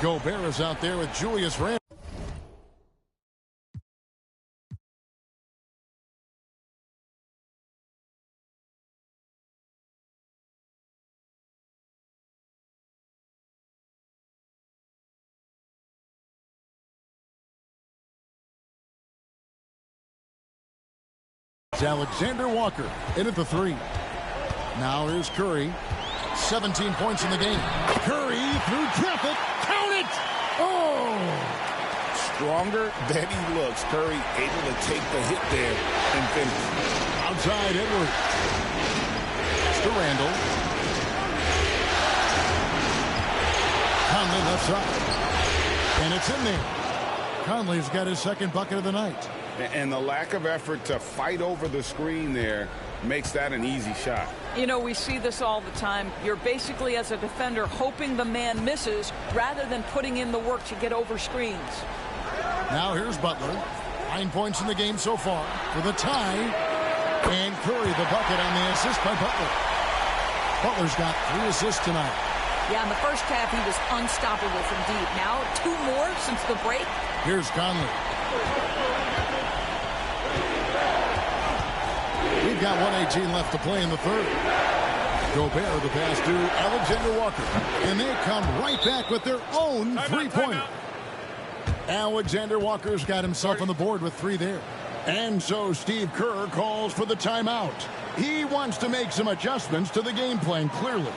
Gobert is out there with Julius Randle. Alexander Walker in at the 3. Now here's Curry. 17 points in the game. Curry through traffic. Count it! Oh! Stronger than he looks. Curry able to take the hit there and finish. Outside Edwards. To Randle. Conley left side. And it's in there. Conley's got his second bucket of the night. And the lack of effort to fight over the screen there makes that an easy shot. You know, we see this all the time. You're basically, as a defender, hoping the man misses rather than putting in the work to get over screens. Now here's Butler. 9 points in the game so far for the tie. And Curry the bucket on the assist by Butler. Butler's got 3 assists tonight. Yeah, in the first half, he was unstoppable from deep. Now, 2 more since the break. Here's Conley. We've got 1:18 left to play in the third. Gobert the pass to Alexander Walker. And they come right back with their own three-pointer. Alexander Walker's got himself on the board with 3 there. And so Steve Kerr calls for the timeout. He wants to make some adjustments to the game plan, clearly.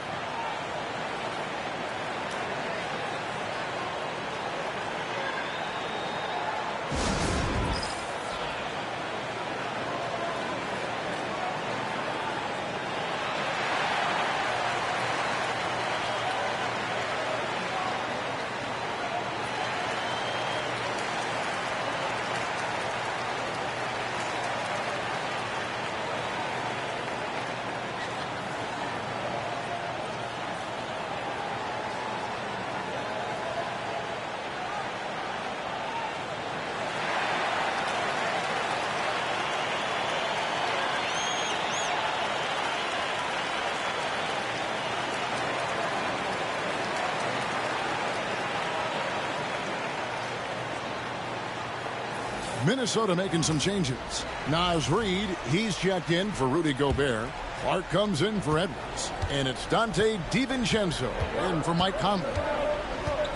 Minnesota making some changes. Naz Reid, he's checked in for Rudy Gobert. Clark comes in for Edwards. And it's Dante DiVincenzo in for Mike Conley.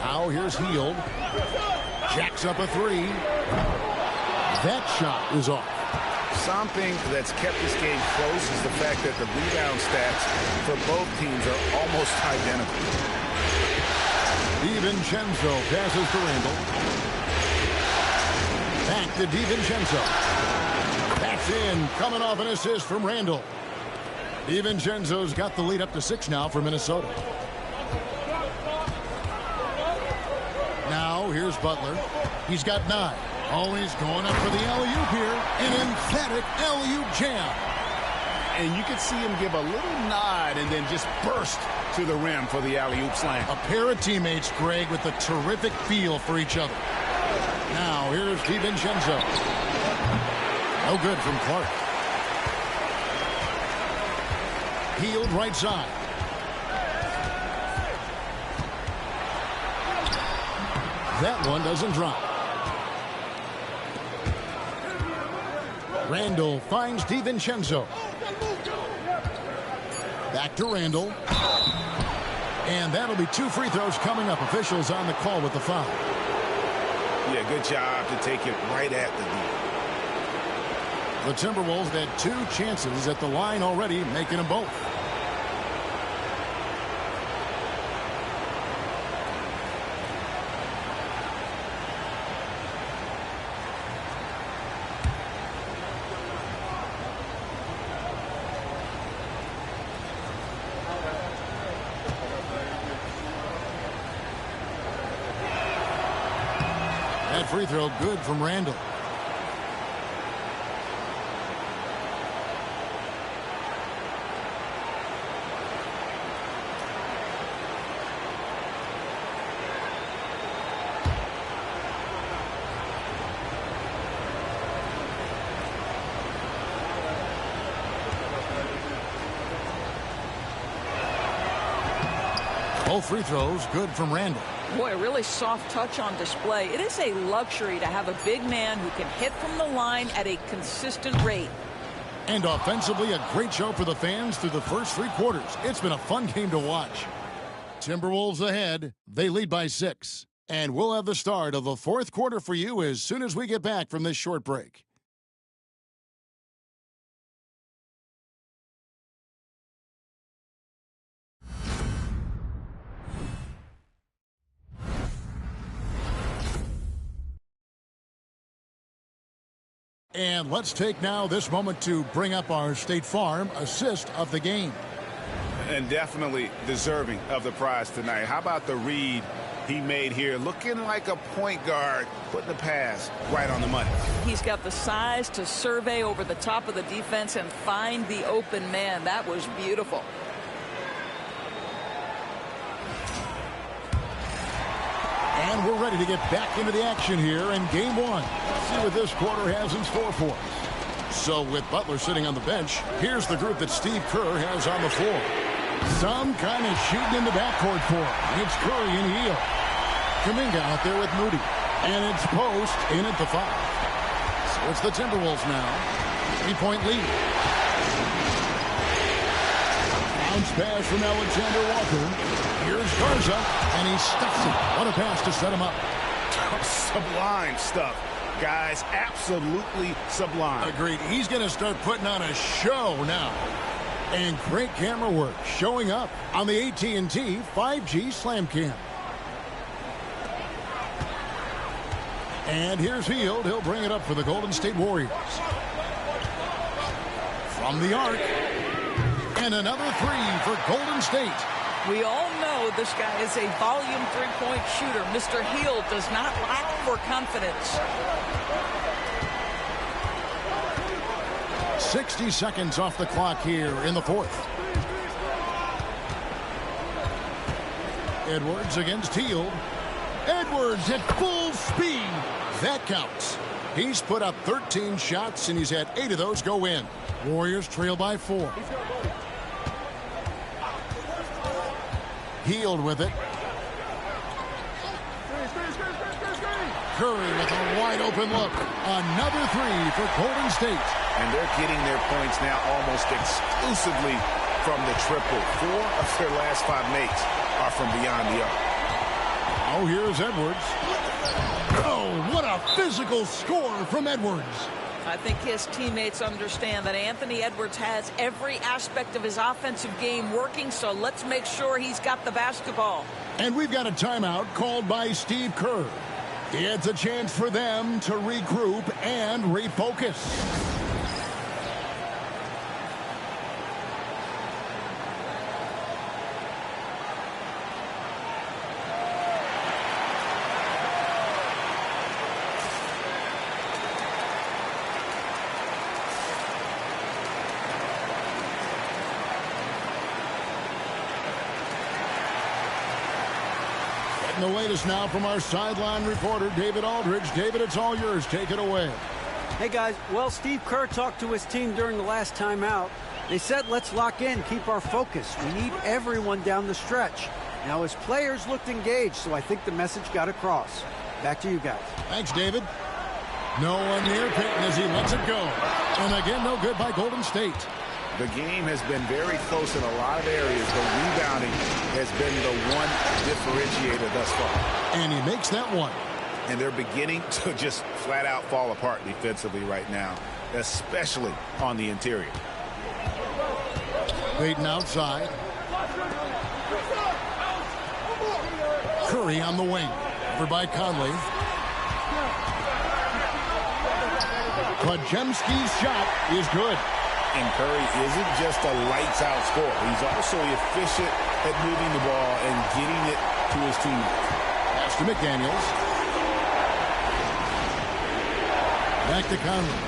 Now here's Hield. Jacks up a 3. That shot is off. Something that's kept this game close is the fact that the rebound stats for both teams are almost identical. DiVincenzo passes to Randle. Back to DiVincenzo. That's in. Coming off an assist from Randle. DiVincenzo's got the lead up to 6 now for Minnesota. Now here's Butler. He's got 9. Always going up for the alley-oop here. An emphatic alley-oop jam. And you could see him give a little nod and then just burst to the rim for the alley-oop slam. A pair of teammates, Greg, with a terrific feel for each other. Now here's DiVincenzo. No good from Clark. Hield right side. That one doesn't drop. Randle finds DiVincenzo. Back to Randle. And that'll be 2 free throws coming up. Officials on the call with the foul. Yeah, good job to take it right at the knee. The Timberwolves had 2 chances at the line already, making them both. That free throw good from Randle. Both free throws good from Randle. Boy, a really soft touch on display. It is a luxury to have a big man who can hit from the line at a consistent rate. And offensively, a great show for the fans through the first 3 quarters. It's been a fun game to watch. Timberwolves ahead. They lead by 6. And we'll have the start of the 4th quarter for you as soon as we get back from this short break. And let's take now this moment to bring up our State Farm assist of the game. And definitely deserving of the prize tonight. How about the read he made here? Looking like a point guard, putting the pass right on the money. He's got the size to survey over the top of the defense and find the open man. That was beautiful. And we're ready to get back into the action here in game 1. Let's see what this quarter has in store for us. So with Butler sitting on the bench, here's the group that Steve Kerr has on the floor. Some kind of shooting in the backcourt for him. It's Curry and Hield. Kuminga out there with Moody. And it's Post in at the 5. So it's the Timberwolves now. 3-point lead. Bounce pass from Alexander Walker. Here's Garza, and he stuffs it. What a pass to set him up. Sublime stuff, guys. Absolutely sublime. Agreed. He's going to start putting on a show now. And great camera work showing up on the AT&T 5G Slam Cam. And here's Hield. He'll bring it up for the Golden State Warriors. From the arc. And another 3 for Golden State. We all know this guy is a volume 3-point shooter. Mr. Hield does not lack for confidence. 60 seconds off the clock here in the 4th. Edwards against Hield. Edwards at full speed. That counts. He's put up 13 shots, and he's had 8 of those go in. Warriors trail by 4. Hield with it. Curry with a wide open look. Another 3 for Golden State. And they're getting their points now almost exclusively from the triple. 4 of their last 5 makes are from beyond the arc. Oh, here's Edwards. Oh, what a physical score from Edwards. I think his teammates understand that Anthony Edwards has every aspect of his offensive game working, so let's make sure he's got the basketball. And we've got a timeout called by Steve Kerr. It's a chance for them to regroup and refocus. The latest now from our sideline reporter, David Aldridge. David, it's all yours. Take it away. Hey, guys. Well, Steve Kerr talked to his team during the last timeout. They said, let's lock in, keep our focus. We need everyone down the stretch. Now, his players looked engaged, so I think the message got across. Back to you guys. Thanks, David. No one near Payton as he lets it go. And again, no good by Golden State. The game has been very close in a lot of areas, but rebounding has been the one differentiator thus far. And he makes that one. And they're beginning to just flat out fall apart defensively right now, especially on the interior. Payton outside. Curry on the wing. Over by Conley. Podziemski's shot is good. And Curry isn't just a lights-out scorer. He's also efficient at moving the ball and getting it to his teammates. Pass to McDaniels. Back to Conley.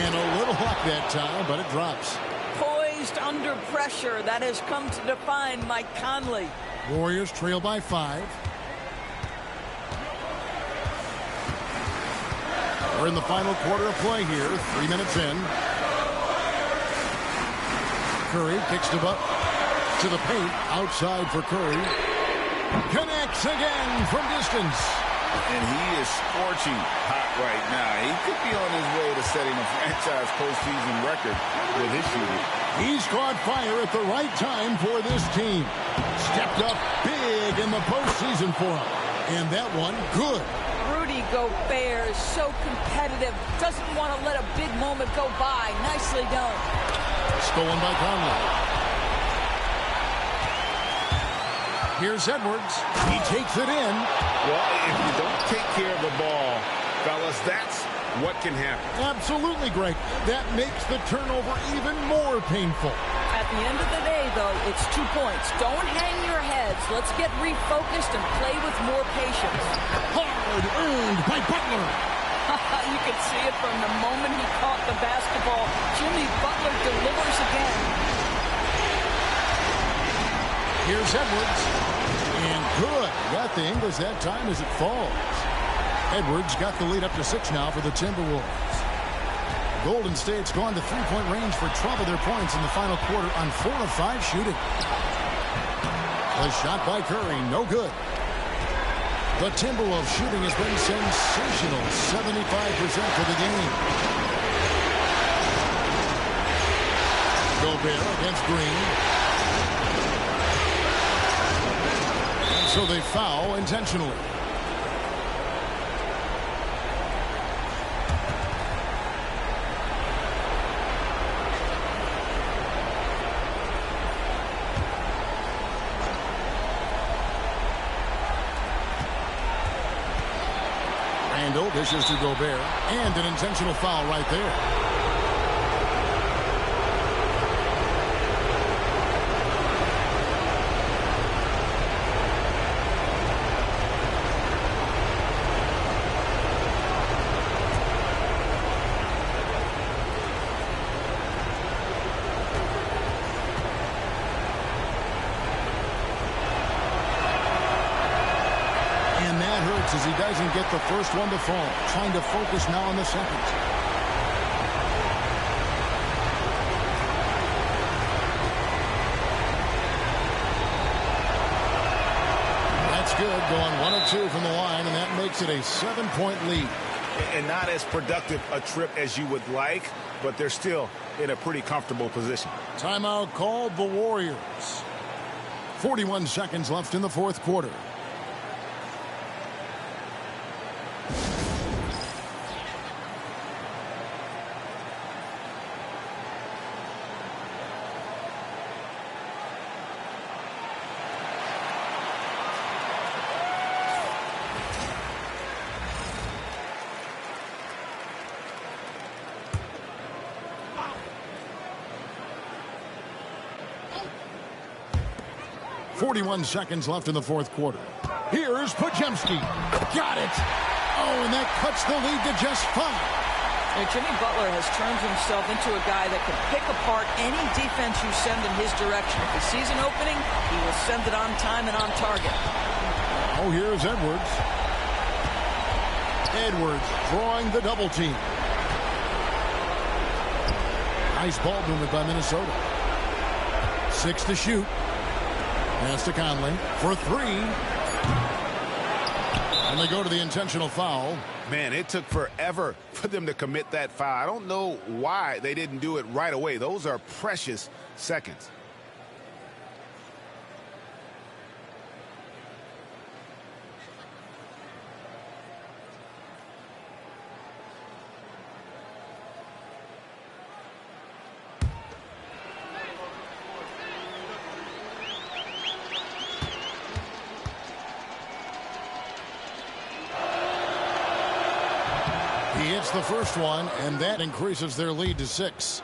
And a little luck that time, but it drops. Poised under pressure. That has come to define Mike Conley. Warriors trail by 5. We're in the final quarter of play here. 3 minutes in. Curry kicks the butt to the paint. Outside for Curry. Connects again from distance. And he is scorching hot right now. He could be on his way to setting a franchise postseason record with his shooting. He's caught fire at the right time for this team. Stepped up big in the postseason for him. And that one, good. Rudy Gobert is so competitive. Doesn't want to let a big moment go by. Nicely done. Stolen by Conley. Here's Edwards. He takes it in. Well, if you don't take care of the ball, fellas, that's what can happen. Absolutely, Greg. That makes the turnover even more painful. At the end of the day, though, it's 2 points. Don't hang your heads. Let's get refocused and play with more patience. Hard earned by Butler. You can see it from the moment he caught the basketball. Jimmy Butler delivers again. Here's Edwards. And good. Got the English that time as it falls. Edwards got the lead up to 6 now for the Timberwolves. Golden State's gone to three-point range for 12 of their points in the final quarter on 4 of 5 shooting. The shot by Curry, no good. The Timberwolves shooting has been sensational, 75% for the game. Gobert against Green. And so they foul intentionally. Randall dishes to Gobert, and an intentional foul right there. As he doesn't get the first one to fall. Trying to focus now on the second. That's good. Going 1 of 2 from the line, and that makes it a 7-point lead. And not as productive a trip as you would like, but they're still in a pretty comfortable position. Timeout called the Warriors. 41 seconds left in the fourth quarter. .41 seconds left in the fourth quarter. Here's Podziemski. Got it. Oh, and that cuts the lead to just 5. And Jimmy Butler has turned himself into a guy that can pick apart any defense you send in his direction. If he sees an opening, he will send it on time and on target. Oh, here's Edwards. Edwards drawing the double team. Nice ball movement by Minnesota. 6 to shoot. Pass to Conley for 3. And they go to the intentional foul. Man, it took forever for them to commit that foul. I don't know why they didn't do it right away. Those are precious seconds. He hits the first one, and that increases their lead to 6.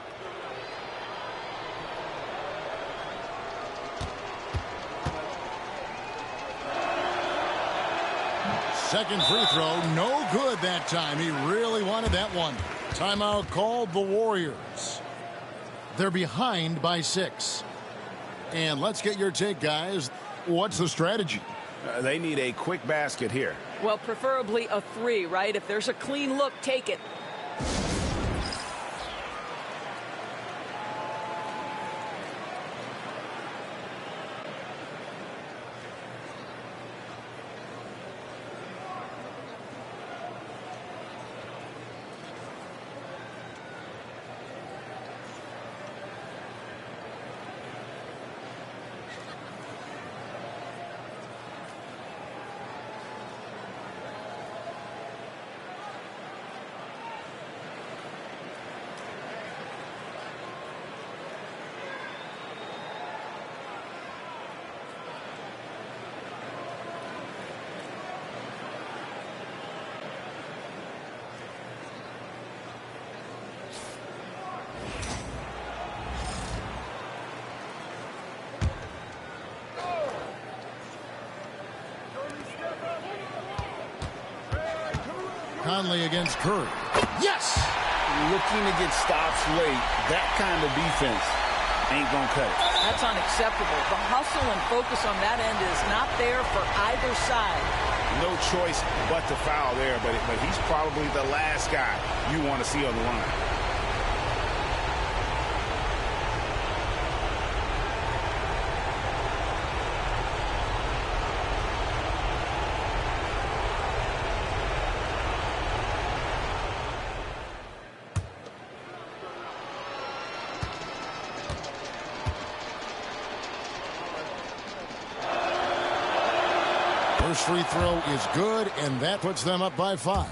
Second free throw, no good that time. He really wanted that one. Timeout called the Warriors. They're behind by 6. And let's get your take, guys. What's the strategy? They need a quick basket here. Well, preferably a 3, right? If there's a clean look, take it. Conley against Curry. Yes! Looking to get stops late. That kind of defense ain't going to cut it. That's unacceptable. The hustle and focus on that end is not there for either side. No choice but to foul there, but he's probably the last guy you want to see on the line. First free throw is good, and that puts them up by 5.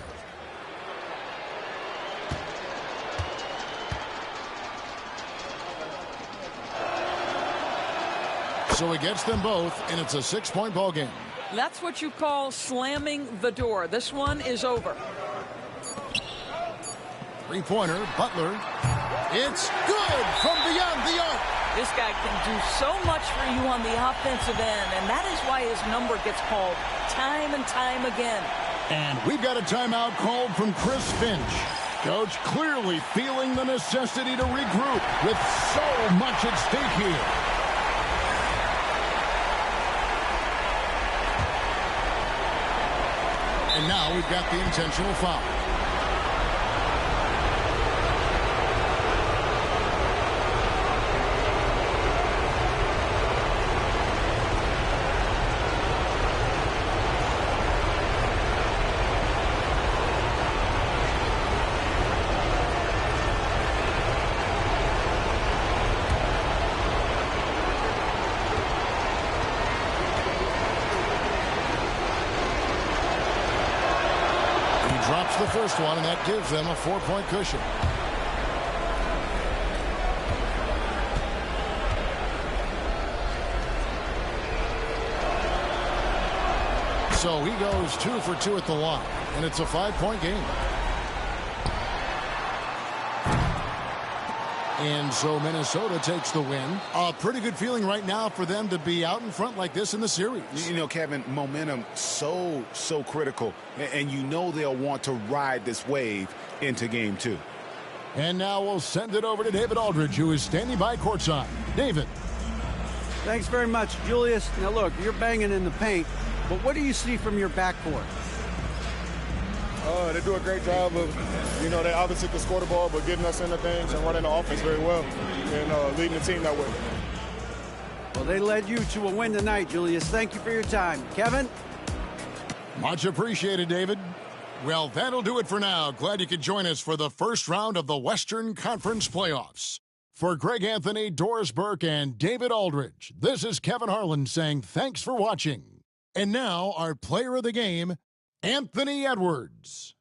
So he gets them both, and it's a 6-point ball game. That's what you call slamming the door. This one is over. Three-pointer, Butler. It's good from beyond the arc. This guy can do so much for you on the offensive end, and that is why his number gets called time and time again. And we've got a timeout called from Chris Finch. Coach clearly feeling the necessity to regroup with so much at stake here. And now we've got the intentional foul. Drops the first one, and that gives them a 4-point cushion. So he goes 2 for 2 at the line, and it's a 5-point game. And so Minnesota takes the win. A pretty good feeling right now for them to be out in front like this in the series. You know, Kevin, momentum so critical. And you know they'll want to ride this wave into game 2. And now we'll send it over to David Aldridge, who is standing by courtside. David. Thanks very much, Julius. Now, look, you're banging in the paint, but what do you see from your backcourt? They do a great job of, they obviously can score the ball, but getting us into things and running the offense very well and leading the team that way. Well, they led you to a win tonight, Julius. Thank you for your time. Kevin? Much appreciated, David. Well, that'll do it for now. Glad you could join us for the first round of the Western Conference Playoffs. For Greg Anthony, Doris Burke, and David Aldridge, this is Kevin Harlan saying thanks for watching. And now, our player of the game, Anthony Edwards.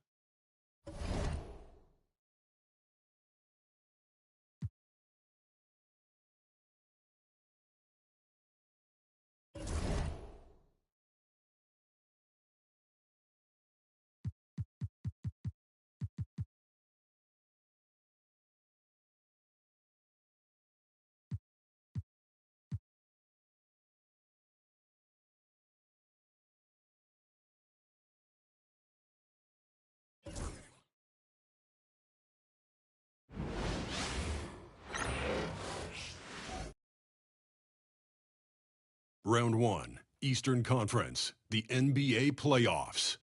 Round 1, Eastern Conference, the NBA Playoffs.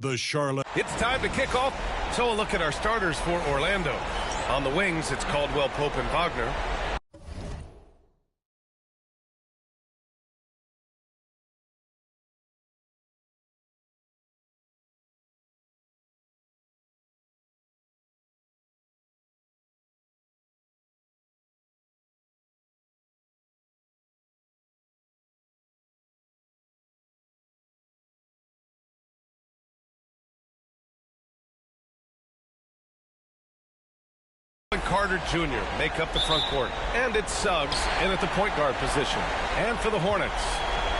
The Charlotte. It's time to kick off. So a look at our starters for Orlando. On the wings, it's Caldwell Pope and Wagner. Carter Jr. make up the front court. And it's Suggs in at the point guard position. And for the Hornets,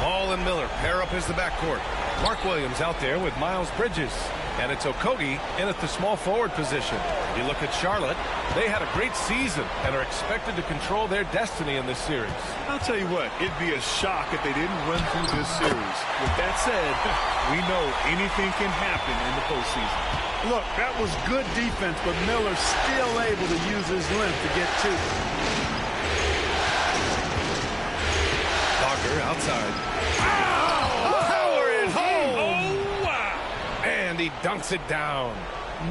Ball and Miller pair up as the backcourt. Mark Williams out there with Miles Bridges. And it's Okogie in at the small forward position. You look at Charlotte, they had a great season and are expected to control their destiny in this series. I'll tell you what, it'd be a shock if they didn't run through this series. With that said, we know anything can happen in the postseason. Look, that was good defense, but Miller still able to use his length to get to. Wagner outside. Power it home. Oh, wow. And he dunks it down.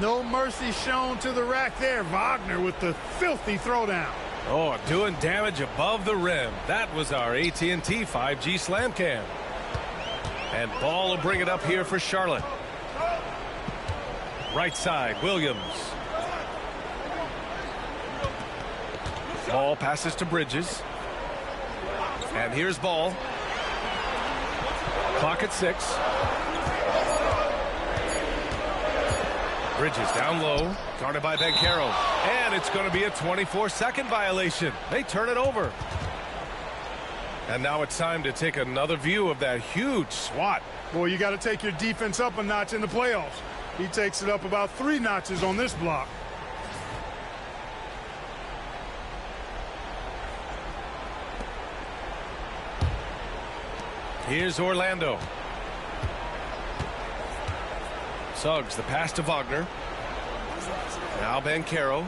No mercy shown to the rack there. Wagner with the filthy throwdown. Oh, doing damage above the rim. That was our AT&T 5G slam cam. And Ball will bring it up here for Charlotte. Right side, Williams. Ball passes to Bridges. And here's Ball. Clock at 6. Bridges down low, guarded by Banchero. And it's going to be a 24-second violation. They turn it over. And now it's time to take another view of that huge swat. Boy, you got to take your defense up a notch in the playoffs. He takes it up about 3 notches on this block. Here's Orlando. Suggs, the pass to Wagner. Now Banchero.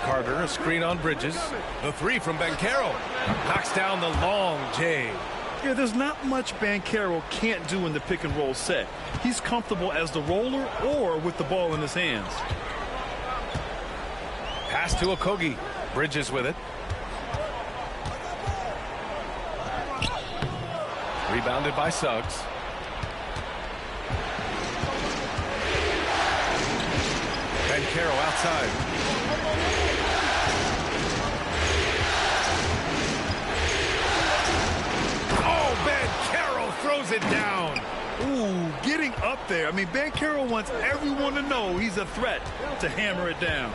Carter, a screen on Bridges. The 3 from Banchero. Knocks down the long J. Yeah, there's not much Banchero can't do in the pick and roll set. He's comfortable as the roller or with the ball in his hands. Pass to Okogie. Bridges with it. Rebounded by Suggs. Banchero outside. Oh, Banchero throws it down. Ooh, getting up there. I mean, Banchero wants everyone to know he's a threat to hammer it down.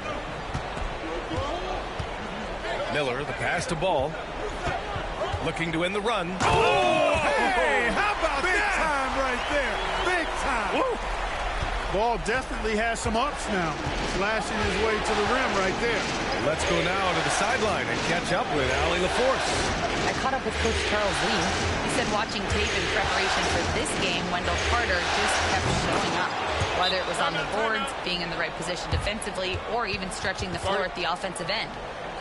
Miller, the pass to Ball. Looking to end the run. Oh, hey, how about big that? Big time right there. Big time. Woo. Ball definitely has some ups now. Slashing his way to the rim right there. Let's go now to the sideline and catch up with Allie LaForce. I caught up with Coach Charles Lee. He said watching tape in preparation for this game, Wendell Carter just kept showing up. Whether it was on the boards, being in the right position defensively, or even stretching the floor at the offensive end.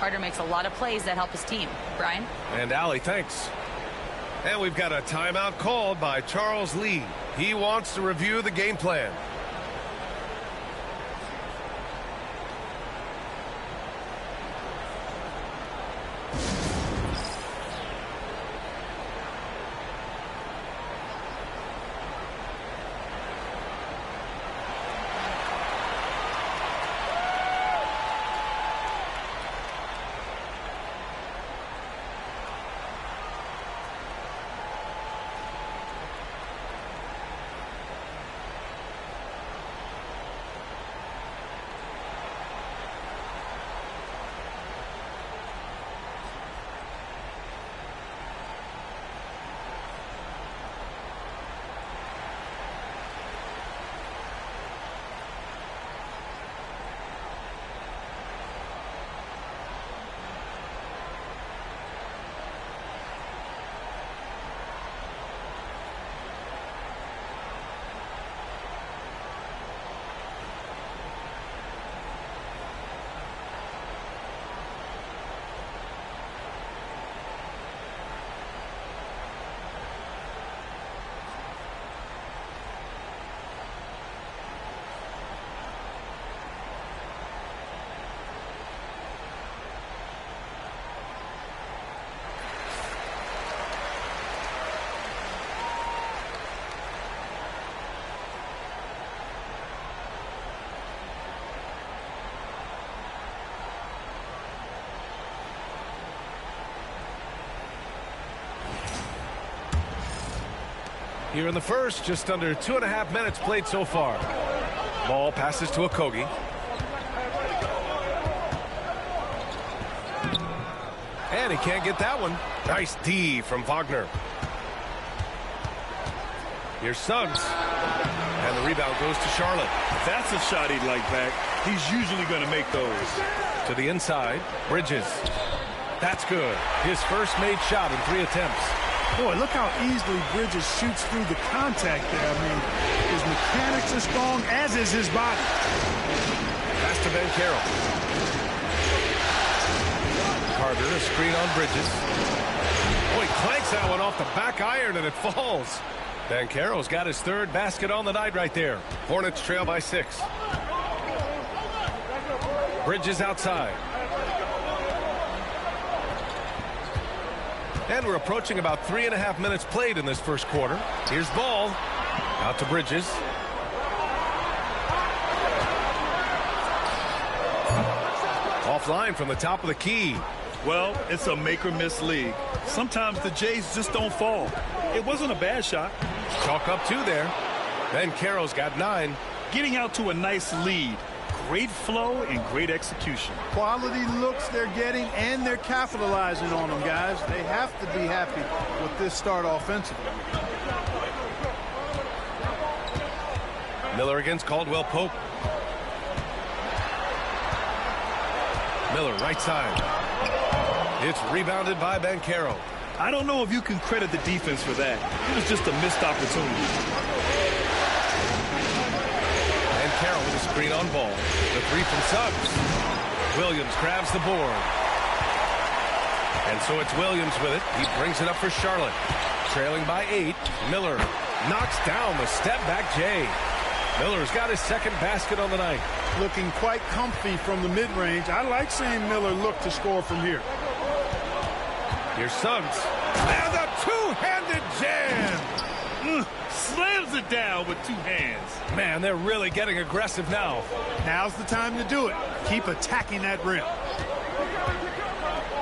Carter makes a lot of plays that help his team. Brian? And Allie, thanks. And we've got a timeout called by Charles Lee. He wants to review the game plan. Here in the first, just under 2.5 minutes played so far. Ball passes to Okogie. And he can't get that one. Nice D from Wagner. Here's Suggs. And the rebound goes to Charlotte. If that's a shot he'd like back, he's usually going to make those. To the inside, Bridges. That's good. His first made shot in 3 attempts. Boy, look how easily Bridges shoots through the contact there. I mean, his mechanics are strong, as is his body. Pass to Banchero. Carter, a screen on Bridges. Oh, he clanks that one off the back iron, and it falls. Banchero's got his third basket on the night right there. Hornets trail by 6. Bridges outside. And we're approaching about 3.5 minutes played in this first quarter. Here's Ball. Out to Bridges. Offline from the top of the key. Well, it's a make-or-miss league. Sometimes the Jays just don't fall. It wasn't a bad shot. Chalk up 2 there. Banchero's got 9. Getting out to a nice lead. Great flow and great execution. Quality looks they're getting, and they're capitalizing on them, guys. They have to be happy with this start offensively. Miller against Caldwell Pope. Miller right side. It's rebounded by Banchero. I don't know if you can credit the defense for that. It was just a missed opportunity. Banchero with a screen on Ball. The 3 from Suggs. Williams grabs the board. And so it's Williams with it. He brings it up for Charlotte. Trailing by 8. Miller knocks down the step-back J. Miller's got his second basket on the night. Looking quite comfy from the mid-range. I like seeing Miller look to score from here. Here's Suggs. And a two-handed jam. Slams it down with 2 hands. Man, they're really getting aggressive now. Now's the time to do it. Keep attacking that rim.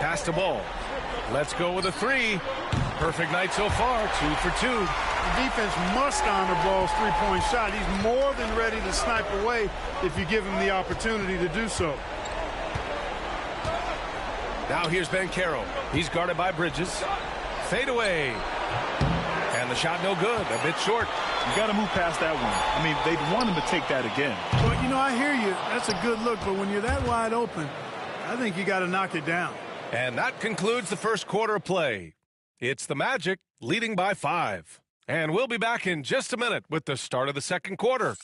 Pass the Ball. Let's go with a 3. Perfect night so far. 2 for 2. The defense must honor Ball's three-point shot. He's more than ready to snipe away if you give him the opportunity to do so. Now here's Banchero. He's guarded by Bridges. Fade away. And the shot no good. A bit short. You got to move past that one. I mean, they'd want him to take that again. Well, you know, I hear you. That's a good look, but when you're that wide open, I think you got to knock it down. And that concludes the first quarter of play. It's the Magic leading by 5. And we'll be back in just a minute with the start of the second quarter.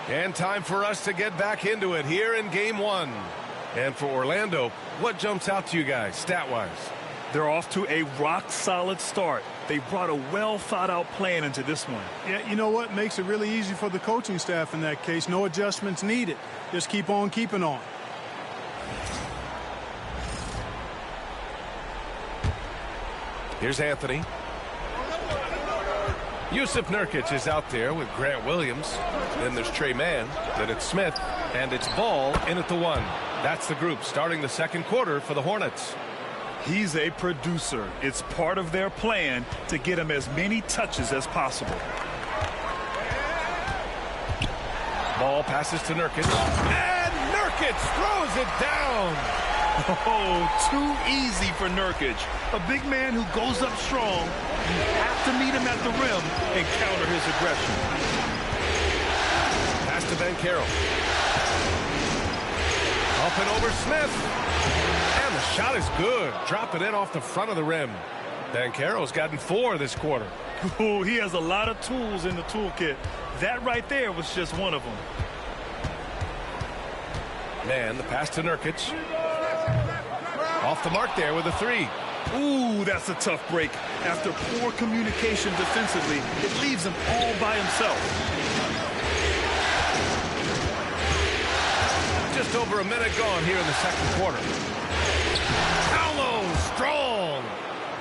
And time for us to get back into it here in Game 1. And for Orlando, what jumps out to you guys, stat-wise? They're off to a rock-solid start. They brought a well-thought-out plan into this one. Yeah, you know what? Makes it really easy for the coaching staff in that case. No adjustments needed. Just keep on keeping on. Here's Anthony. Yusuf Nurkic is out there with Grant Williams. Then there's Trey Mann. Then it's Smith. And it's Ball in at the 1. That's the group starting the second quarter for the Hornets. He's a producer. It's part of their plan to get him as many touches as possible. Ball passes to Nurkic. And Nurkic throws it down. Oh, too easy for Nurkic. A big man who goes up strong. You have to meet him at the rim and counter his aggression. Pass to Banchero. Up and over Smith. And the shot is good. Drop it in off the front of the rim. Banchero's gotten 4 this quarter. Oh, he has a lot of tools in the toolkit. That right there was just one of them. Man, the pass to Nurkic. Off the mark there with a 3. Ooh, that's a tough break. After poor communication defensively, it leaves him all by himself. Just over a minute gone here in the second quarter. Paolo strong.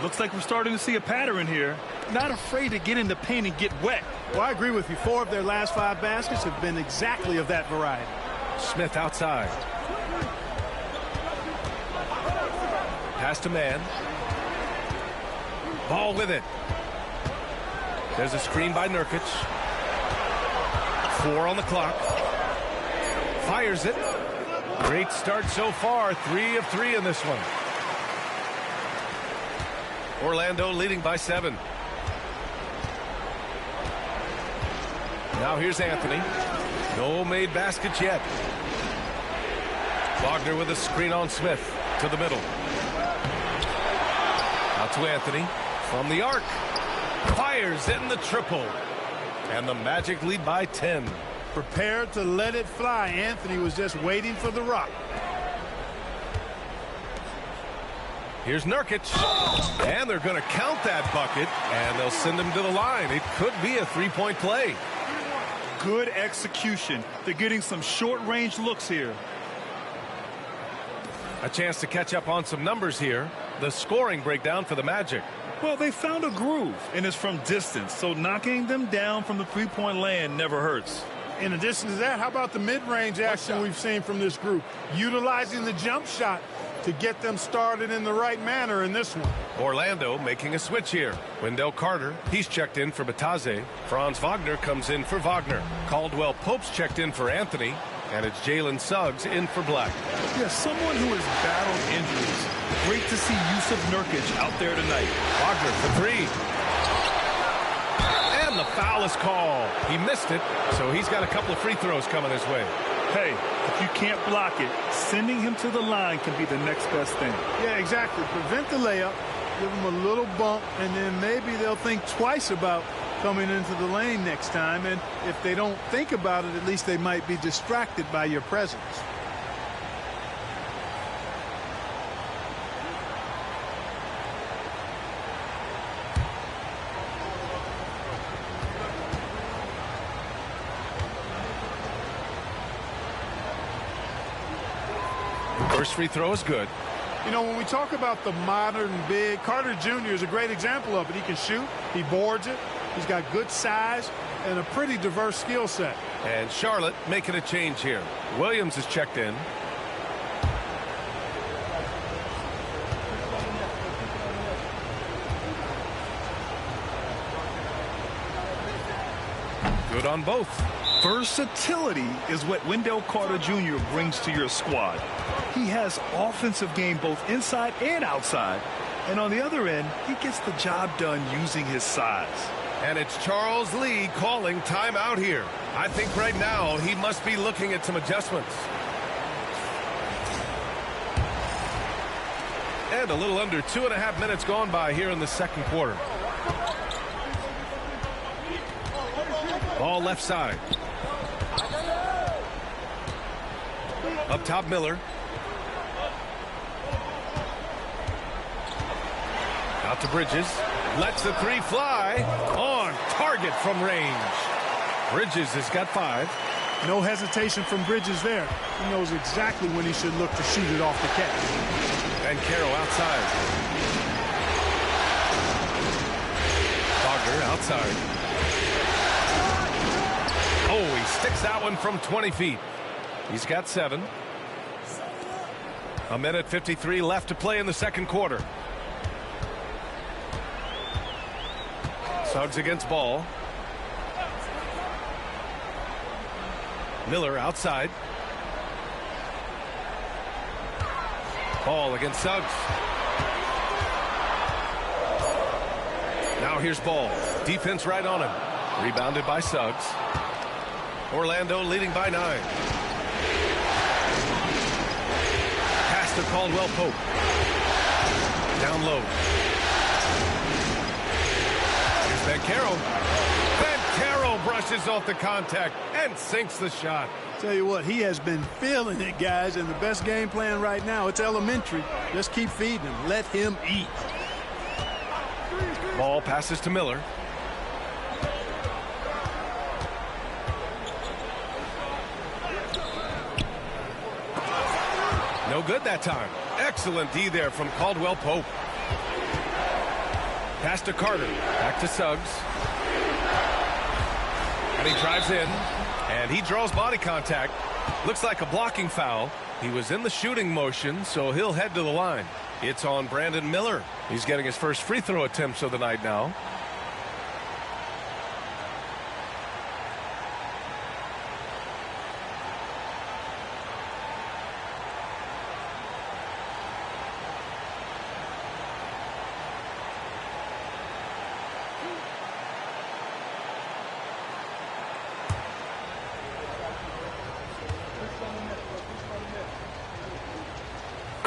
Looks like we're starting to see a pattern here. Not afraid to get in the paint and get wet. Well, I agree with you. 4 of their last 5 baskets have been exactly of that variety. Smith outside. Pass to Mann. Ball with it. There's a screen by Nurkic. 4 on the clock. Fires it. Great start so far. 3 of 3 in this one. Orlando leading by 7. Now here's Anthony. No made baskets yet. Wagner with a screen on Smith to the middle. Out to Anthony from the arc. Fires in the triple. And the Magic lead by 10. Prepared to let it fly. Anthony was just waiting for the rock. Here's Nurkic. And they're going to count that bucket. And they'll send him to the line. It could be a three-point play. Good execution. They're getting some short-range looks here. A chance to catch up on some numbers here. The scoring breakdown for the Magic. Well, they found a groove, and it's from distance, so knocking them down from the three-point land never hurts. In addition to that, how about the mid-range action we've seen from this group? Utilizing the jump shot to get them started in the right manner in this one. Orlando making a switch here. Wendell Carter, he's checked in for Bataze. Franz Wagner comes in for Wagner. Caldwell Pope's checked in for Anthony. And it's Jalen Suggs in for Black. Yeah, someone who has battled injuries. Great to see Yusuf Nurkic out there tonight. Wagner for 3. And the foul is called. He missed it, so he's got a couple of free throws coming his way. Hey, if you can't block it, sending him to the line can be the next best thing. Yeah, exactly. Prevent the layup, give them a little bump, and then maybe they'll think twice about coming into the lane next time. And if they don't think about it, at least they might be distracted by your presence. First free throw is good. You know, when we talk about the modern big, Carter Jr. is a great example of it. He can shoot, he boards it, he's got good size and a pretty diverse skill set. And Charlotte making a change here. Williams is checked in. Good on both. Versatility is what Wendell Carter Jr. brings to your squad. He has offensive game both inside and outside. And on the other end, he gets the job done using his size. And it's Charles Lee calling timeout here. I think right now he must be looking at some adjustments. And a little under 2.5 minutes gone by here in the second quarter. Ball left side. Up top, Miller. Out to Bridges. Lets the 3 fly. On target from range. Bridges has got 5. No hesitation from Bridges there. He knows exactly when he should look to shoot it off the catch. And Carroll outside. Wagner outside. Oh, he sticks that one from 20 feet. He's got 7. 1:53 left to play in the second quarter. Suggs against Ball. Miller outside. Ball against Suggs. Now here's Ball. Defense right on him. Rebounded by Suggs. Orlando leading by 9. Pass to Caldwell Pope. Down low. Here's Banchero. Banchero brushes off the contact and sinks the shot. Tell you what, he has been feeling it, guys, and the best game plan right now, it's elementary. Just keep feeding him. Let him eat. Ball passes to Miller. No good that time. Excellent D there from Caldwell Pope. Pass to Carter. Back to Suggs. And he drives in. And he draws body contact. Looks like a blocking foul. He was in the shooting motion, so he'll head to the line. It's on Brandon Miller. He's getting his first free throw attempts of the night now.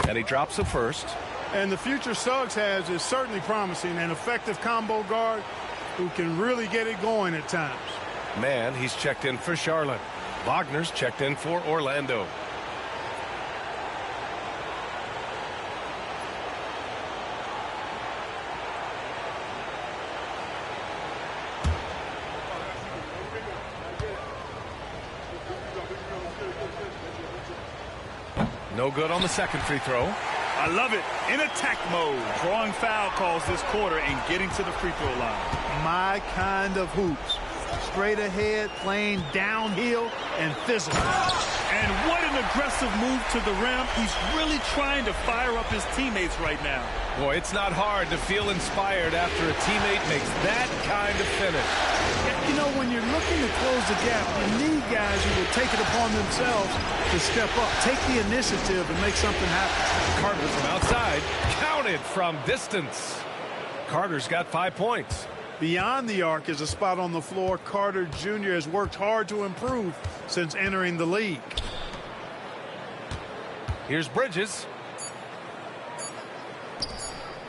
And he drops a first. And the future Suggs has is certainly promising, an effective combo guard who can really get it going at times. Man, he's checked in for Charlotte. Wagner's checked in for Orlando. No good on the second free throw. I love it. In attack mode, drawing foul calls this quarter and getting to the free throw line. My kind of hoops. Straight ahead, playing downhill, and physical. And what an aggressive move to the rim. He's really trying to fire up his teammates right now. Boy, it's not hard to feel inspired after a teammate makes that kind of finish. You know, when you're looking to close the gap, you need guys who will take it upon themselves to step up, take the initiative, and make something happen. Carter from outside, counted from distance. Carter's got 5 points. Beyond the arc is a spot on the floor. Carter Jr. has worked hard to improve since entering the league. Here's Bridges.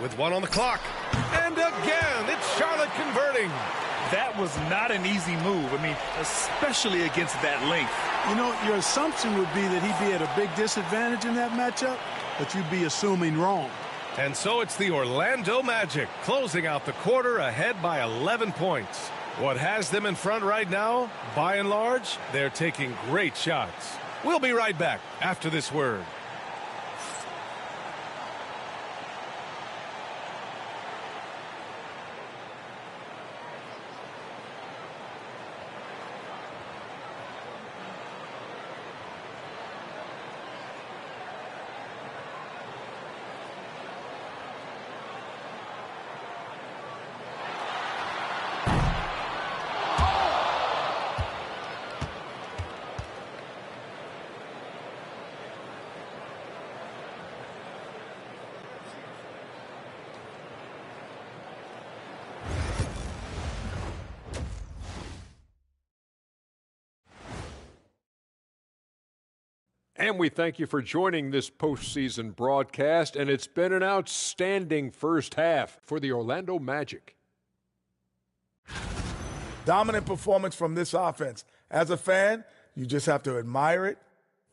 With 1 on the clock. And again, it's Charlotte converting. That was not an easy move. I mean, especially against that length. You know, your assumption would be that he'd be at a big disadvantage in that matchup, but you'd be assuming wrong. And so it's the Orlando Magic closing out the quarter ahead by 11 points. What has them in front right now? By and large, they're taking great shots. We'll be right back after this word. And we thank you for joining this postseason broadcast, and it's been an outstanding first half for the Orlando Magic. Dominant performance from this offense. As a fan, you just have to admire it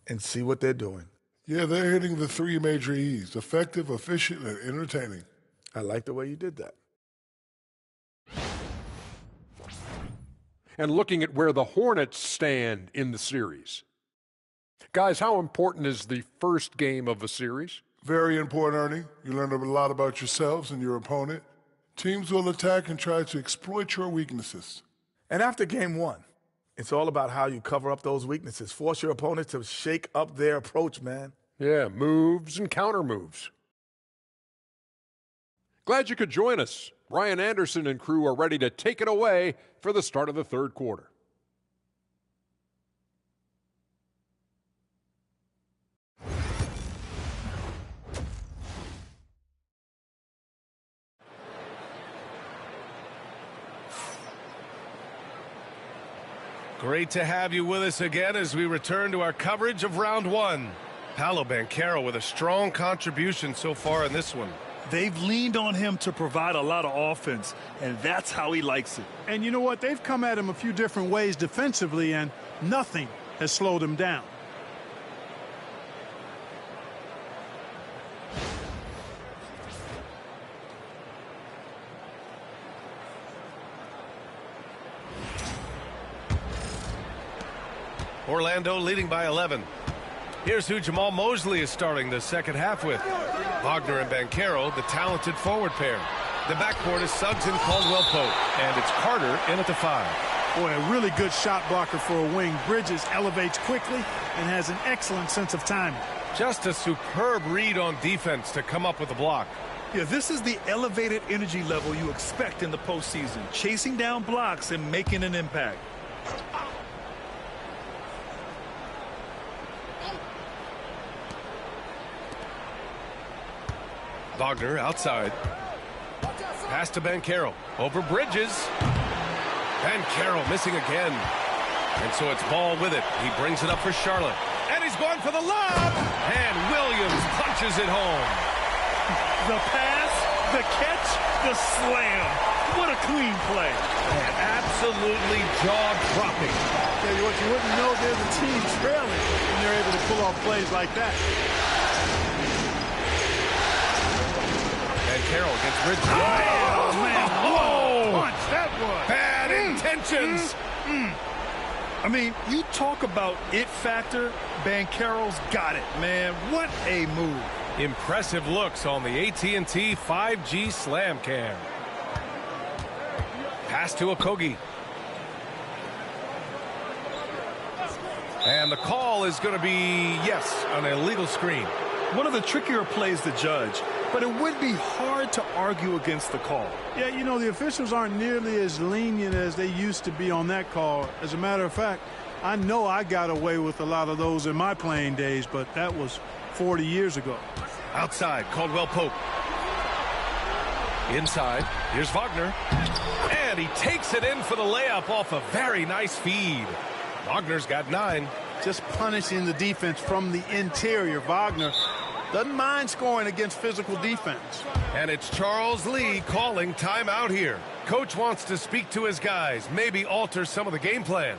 and see what they're doing. Yeah, they're hitting the 3 major E's: effective, efficient, and entertaining. I like the way you did that. And looking at where the Hornets stand in the series. Guys, how important is the first game of a series? Very important, Ernie. You learn a lot about yourselves and your opponent. Teams will attack and try to exploit your weaknesses. And after game 1, it's all about how you cover up those weaknesses. Force your opponent to shake up their approach, man. Yeah, moves and counter moves. Glad you could join us. Brian Anderson and crew are ready to take it away for the start of the third quarter. Great to have you with us again as we return to our coverage of round 1. Paolo Banchero with a strong contribution so far in this one. They've leaned on him to provide a lot of offense, and that's how he likes it. And you know what? They've come at him a few different ways defensively, and nothing has slowed him down. Orlando leading by 11. Here's who Jamal Mosley is starting the second half with. Wagner and Banchero, the talented forward pair. The backcourt is Suggs and Caldwell-Pope, and it's Carter in at the 5. Boy, a really good shot blocker for a wing. Bridges elevates quickly and has an excellent sense of timing. Just a superb read on defense to come up with the block. Yeah, this is the elevated energy level you expect in the postseason. Chasing down blocks and making an impact. Wagner outside. Pass to Banchero. Over Bridges. Banchero missing again. And so it's Ball with it. He brings it up for Charlotte. And he's He's going for the lob. And Williams punches it home. The pass, the catch, the slam. What a clean play. And absolutely jaw-dropping. Tell you what, you wouldn't know there's a team trailing when they're able to pull off plays like that. And Carroll gets Bridges. Oh, man. Oh! Punch, that was. Bad intentions. I mean, you talk about it factor. Banchero's got it, man. What a move. Impressive looks on the AT&T 5G Slam Cam. Pass to Okogie. And the call is going to be, yes, an illegal screen. One of the trickier plays to judge, but it would be hard to argue against the call. Yeah, you know, the officials aren't nearly as lenient as they used to be on that call. As a matter of fact, I know I got away with a lot of those in my playing days, but that was 40 years ago. Outside, Caldwell Pope. Inside, here's Wagner. And he takes it in for the layup off a very nice feed. Wagner's got 9. Just punishing the defense from the interior. Wagner doesn't mind scoring against physical defense. And it's Charles Lee calling timeout here. Coach wants to speak to his guys, maybe alter some of the game plan.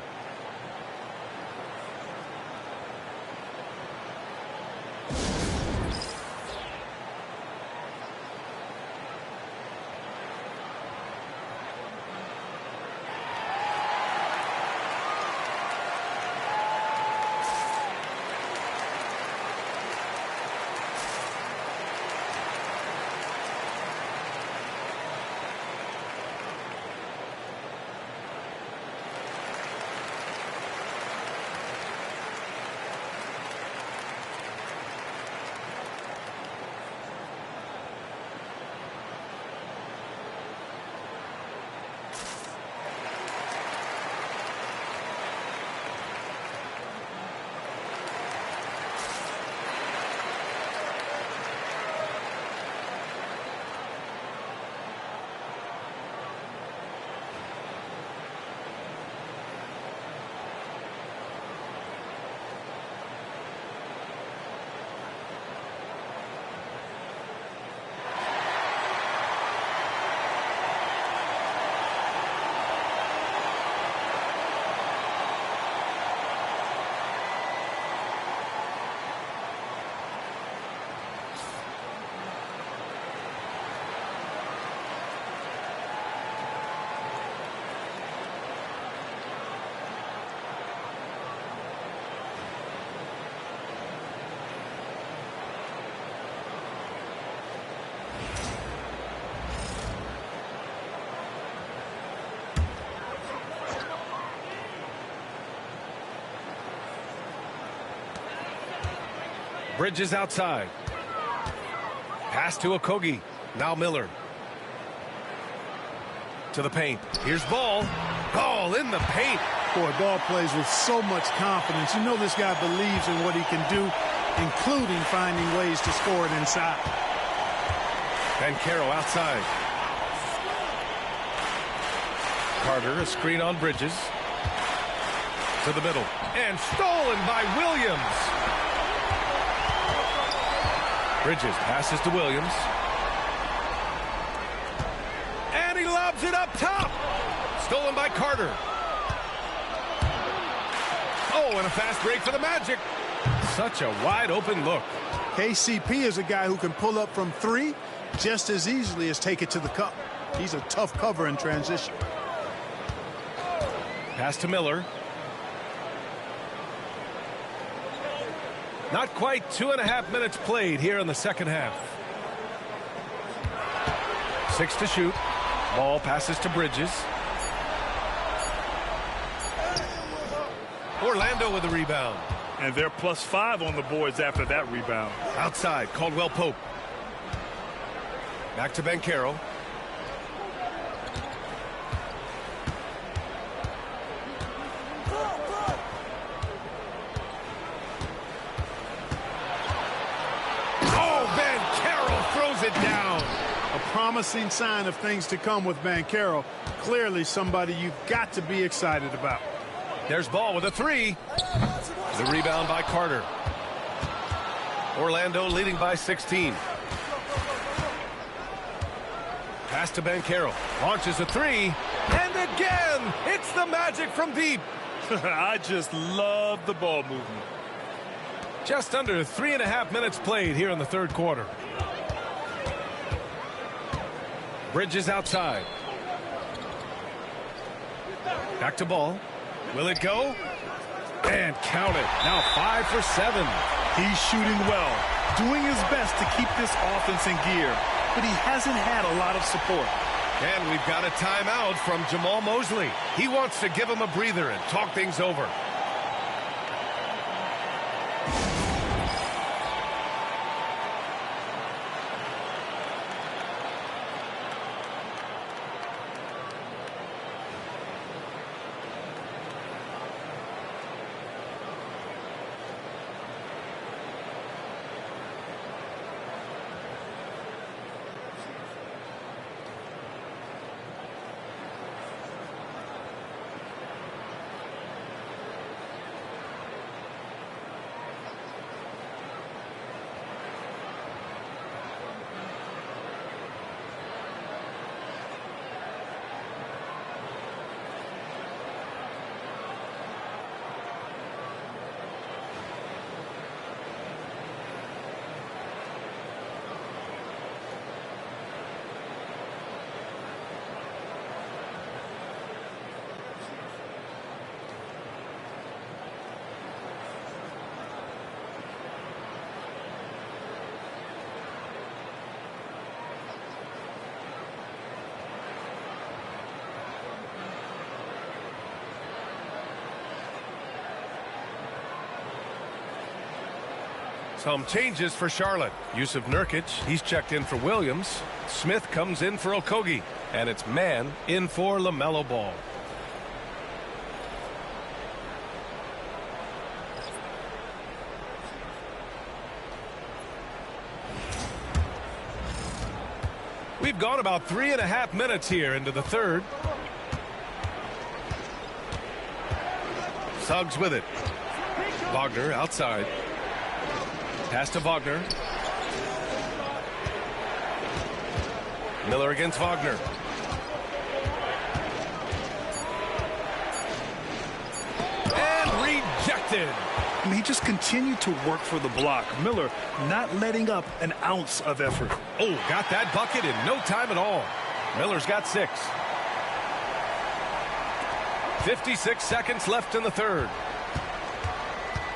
Bridges outside. Pass to Okogie. Now Miller. To the paint. Here's Ball. Ball in the paint. Boy, Ball plays with so much confidence. You know this guy believes in what he can do, including finding ways to score it inside. Banchero outside. Carter, a screen on Bridges. To the middle. And stolen by Williams. Bridges passes to Williams. And he lobs it up top. Stolen by Carter. Oh, and a fast break for the Magic. Such a wide open look. KCP is a guy who can pull up from 3 just as easily as take it to the cup. He's a tough cover in transition. Pass to Miller. Not quite 2.5 minutes played here in the second half. 6 to shoot. Ball passes to Bridges. Orlando with the rebound. And they're +5 on the boards after that rebound. Outside, Caldwell Pope. Back to Banchero. It down. A promising sign of things to come with Banchero. Clearly somebody you've got to be excited about. There's Ball with a 3. The rebound by Carter. Orlando leading by 16. Pass to Banchero. Launches a three. And again, it's the Magic from deep. I just love the ball movement. Just under 3.5 minutes played here in the third quarter. Bridges outside. Back to Ball. Will it go? And count it. Now 5 for 7. He's shooting well, doing his best to keep this offense in gear, but he hasn't had a lot of support. And we've got a timeout from Jamal Mosley. He wants to give him a breather and talk things over. Some changes for Charlotte. Yusuf Nurkic, he's checked in for Williams. Smith comes in for Okogie. And it's Mann in for LaMelo Ball. We've gone about 3.5 minutes here into the third. Suggs with it. Wagner outside. Pass to Wagner. Miller against Wagner. And rejected. And he just continued to work for the block. Miller not letting up an ounce of effort. Oh, got that bucket in no time at all. Miller's got 6. 56 seconds left in the third.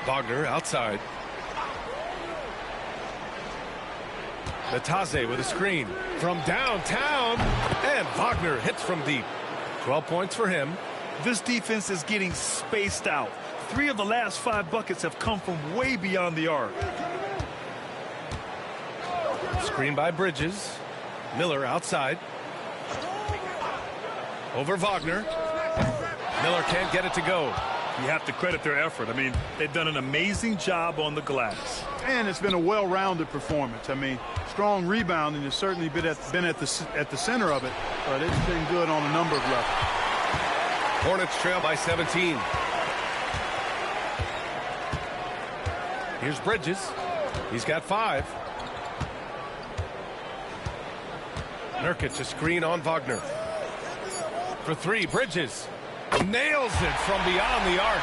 Wagner outside. Natase with a screen from downtown, and Wagner hits from deep. 12 points for him. This defense is getting spaced out. 3 of the last 5 buckets have come from way beyond the arc. Screen by Bridges. Miller outside. Over Wagner. Miller can't get it to go. You have to credit their effort. I mean, they've done an amazing job on the glass. And it's been a well-rounded performance. I mean, strong rebounding has certainly been at the center of it, but it's been good on a number of levels. Hornets trail by 17. Here's Bridges. He's got 5. Nurkic a screen on Wagner. For 3, Bridges. Nails it from beyond the arc.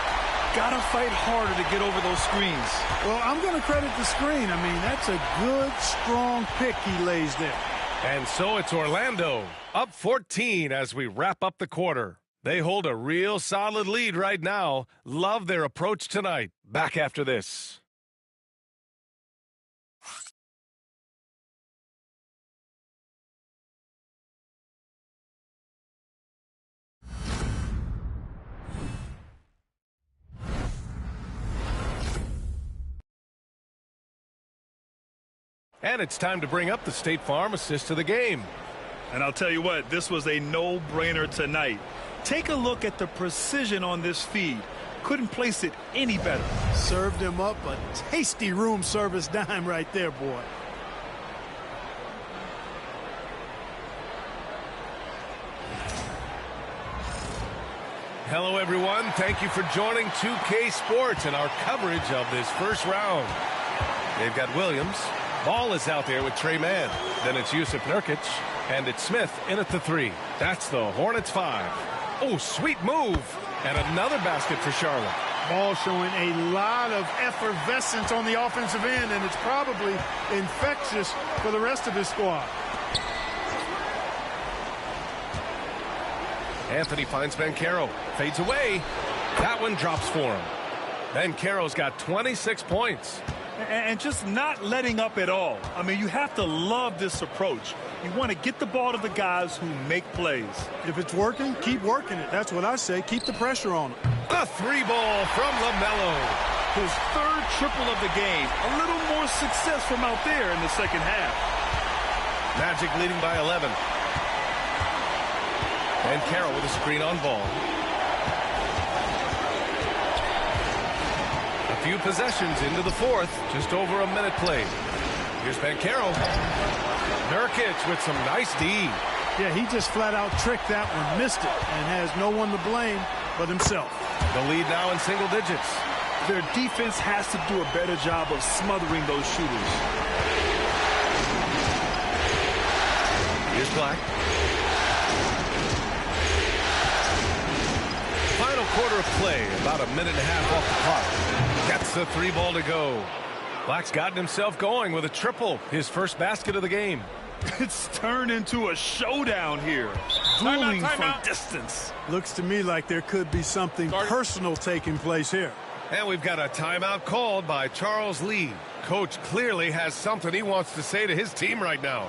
Gotta fight harder to get over those screens. Well, I'm going to credit the screen. I mean, that's a good, strong pick he lays there. And so it's Orlando up 14 as we wrap up the quarter. They hold a real solid lead right now. Love their approach tonight. Back after this. And it's time to bring up the State Farm assist to the game. And I'll tell you what, this was a no-brainer tonight. Take a look at the precision on this feed. Couldn't place it any better. Served him up a tasty room service dime right there, boy. Hello, everyone. Thank you for joining 2K Sports and our coverage of this first round. They've got Williams. Ball is out there with Trey Mann. Then it's Jusuf Nurkic. And it's Smith in at the 3. That's the Hornets 5. Oh, sweet move. And another basket for Charlotte. Ball showing a lot of effervescence on the offensive end, and it's probably infectious for the rest of his squad. Anthony finds Banchero. Fades away. That one drops for him. Banchero's got 26 points. And just not letting up at all. I mean, you have to love this approach. You want to get the ball to the guys who make plays. If it's working, keep working it. That's what I say. Keep the pressure on him. A 3-ball from LaMelo. His 3rd triple of the game. A little more success from out there in the second half. Magic leading by 11. And Carroll with a screen on ball. A few possessions into the 4th. Just over a minute played. Here's Banchero. Nurkic with some nice D. Yeah, he just flat out tricked that one, missed it, and has no one to blame but himself. The lead now in single digits. Their defense has to do a better job of smothering those shooters. Here's Black. Final quarter of play, about a minute and a half off the clock. Gets the 3-ball to go. Black's gotten himself going with a triple, his first basket of the game. It's turned into a showdown here. Dueling from distance. Looks to me like there could be something personal taking place here. And we've got a timeout called by Charles Lee. Coach clearly has something he wants to say to his team right now.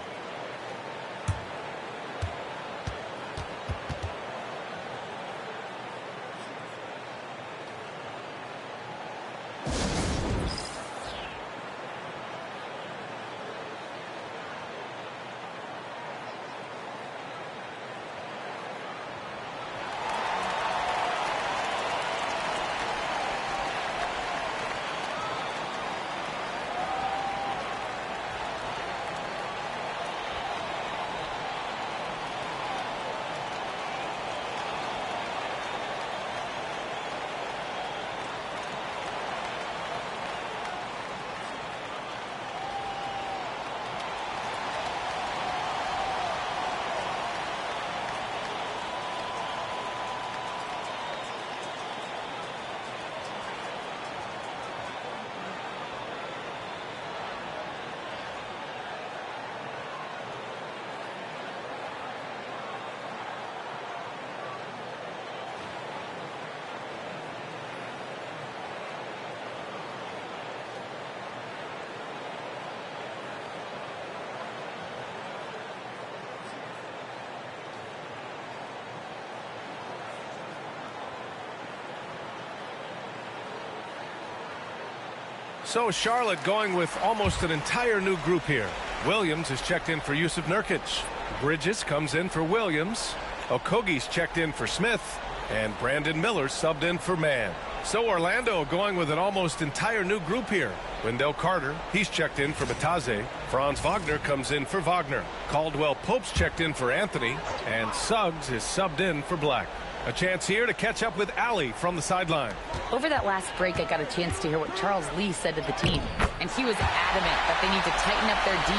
So Charlotte going with almost an entire new group here. Williams is checked in for Jusuf Nurkic. Bridges comes in for Williams. Okogie's checked in for Smith. And Brandon Miller subbed in for Mann. So Orlando going with an almost entire new group here. Wendell Carter, he's checked in for Bataze. Franz Wagner comes in for Wagner. Caldwell Pope's checked in for Anthony. And Suggs is subbed in for Black. A chance here to catch up with Allie from the sideline. Over that last break, I got a chance to hear what Charles Lee said to the team. And he was adamant that they need to tighten up their D.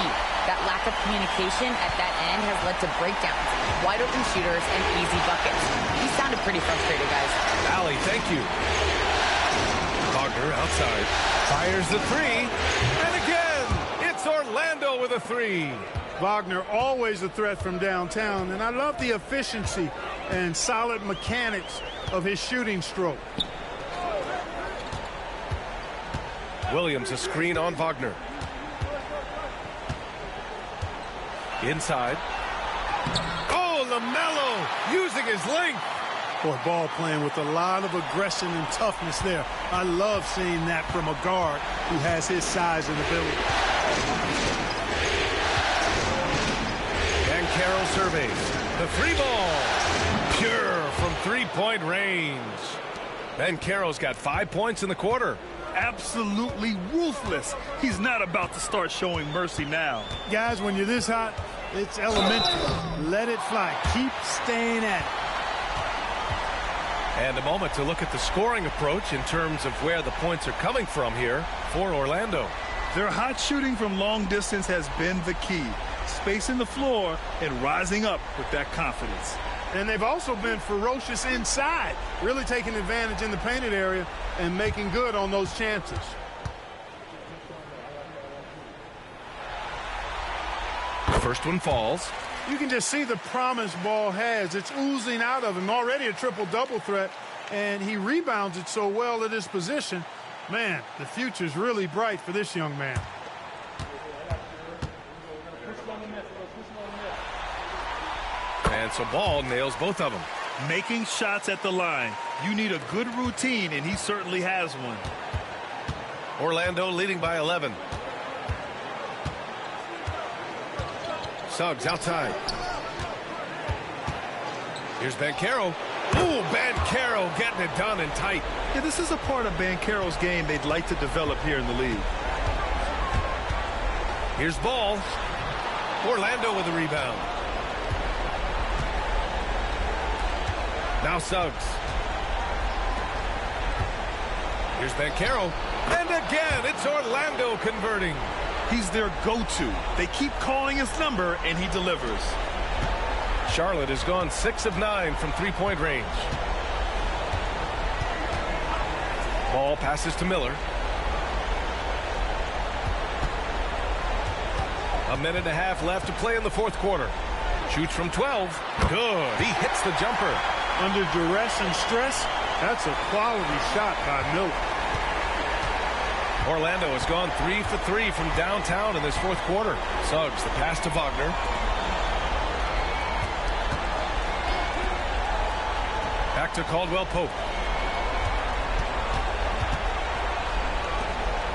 That lack of communication at that end has led to breakdowns, wide open shooters, and easy buckets. He sounded pretty frustrated, guys. Allie, thank you. Wagner outside. Fires the 3. And again, it's Orlando with a 3. Wagner always a threat from downtown, and I love the efficiency and solid mechanics of his shooting stroke. Williams a screen on Wagner. Inside. Oh, LaMelo using his length. Boy, ball playing with a lot of aggression and toughness there. I love seeing that from a guard who has his size and ability. And Carroll surveys. The 3-ball. Pure from three-point range. Ben Carroll's got 5 points in the quarter. Absolutely ruthless. He's not about to start showing mercy now. Guys, when you're this hot, it's elementary. Let it fly. Keep staying at it. And a moment to look at the scoring approach in terms of where the points are coming from here for Orlando. Their hot shooting from long distance has been the key. Spacing the floor and rising up with that confidence. And they've also been ferocious inside, really taking advantage in the painted area and making good on those chances. First one falls. You can just see the promise Ball has. It's oozing out of him. Already a triple-double threat, and he rebounds it so well at his position. Man, the future's really bright for this young man. And so Ball nails both of them. Making shots at the line. You need a good routine, and he certainly has one. Orlando leading by 11. Suggs outside. Here's Banchero. Ooh, Banchero getting it done and tight. Yeah, this is a part of Banchero's game they'd like to develop here in the league. Here's Ball. Orlando with a rebound. Now Suggs. Here's Banchero. And again, it's Orlando converting. He's their go-to. They keep calling his number, and he delivers. Charlotte has gone 6 of 9 from three-point range. Ball passes to Miller. A minute and a half left to play in the fourth quarter. Shoots from 12. Good. He hits the jumper. Under duress and stress, that's a quality shot by Miller. Orlando has gone 3 for 3 from downtown in this fourth quarter. Suggs, the pass to Wagner. Back to Caldwell Pope.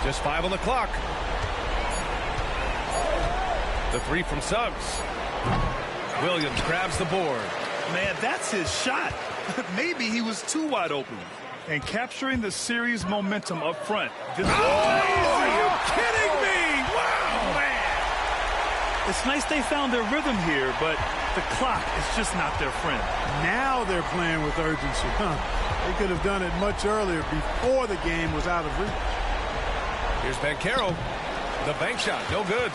Just 5 on the clock. The three from Suggs. Williams grabs the board. Man, that's his shot. Maybe he was too wide open. And capturing the series momentum up front. This are you kidding me? Wow, man. It's nice they found their rhythm here, but the clock is just not their friend. Now they're playing with urgency. They could have done it much earlier before the game was out of reach. Here's Banchero. The bank shot, no good.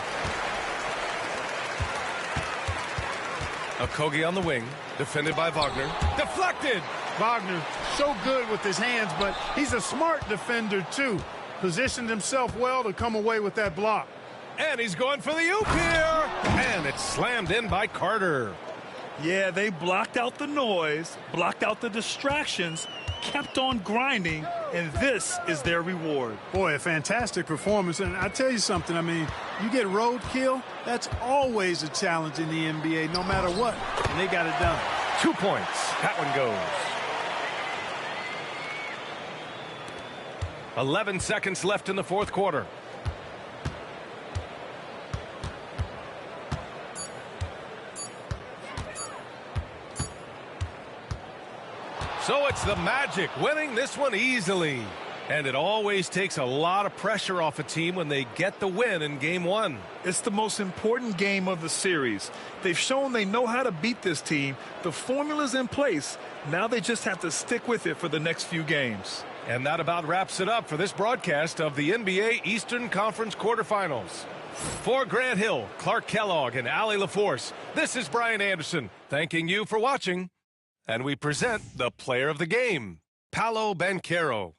Okogie on the wing, defended by Wagner. Deflected! Wagner, so good with his hands, but he's a smart defender, too. Positioned himself well to come away with that block. And he's going for the oop here. And it's slammed in by Carter. Yeah, they blocked out the noise, blocked out the distractions, kept on grinding, and this is their reward. Boy, a fantastic performance. And I tell you something, I mean, you get roadkill, that's always a challenge in the NBA, no matter what. And they got it done. 2 points. That one goes. 11 seconds left in the fourth quarter. So it's the Magic winning this one easily. And it always takes a lot of pressure off a team when they get the win in game one. It's the most important game of the series. They've shown they know how to beat this team. The formula's in place. Now they just have to stick with it for the next few games. And that about wraps it up for this broadcast of the NBA Eastern Conference quarterfinals. For Grant Hill, Clark Kellogg, and Allie LaForce, this is Brian Anderson thanking you for watching. And we present the player of the game, Paolo Banchero.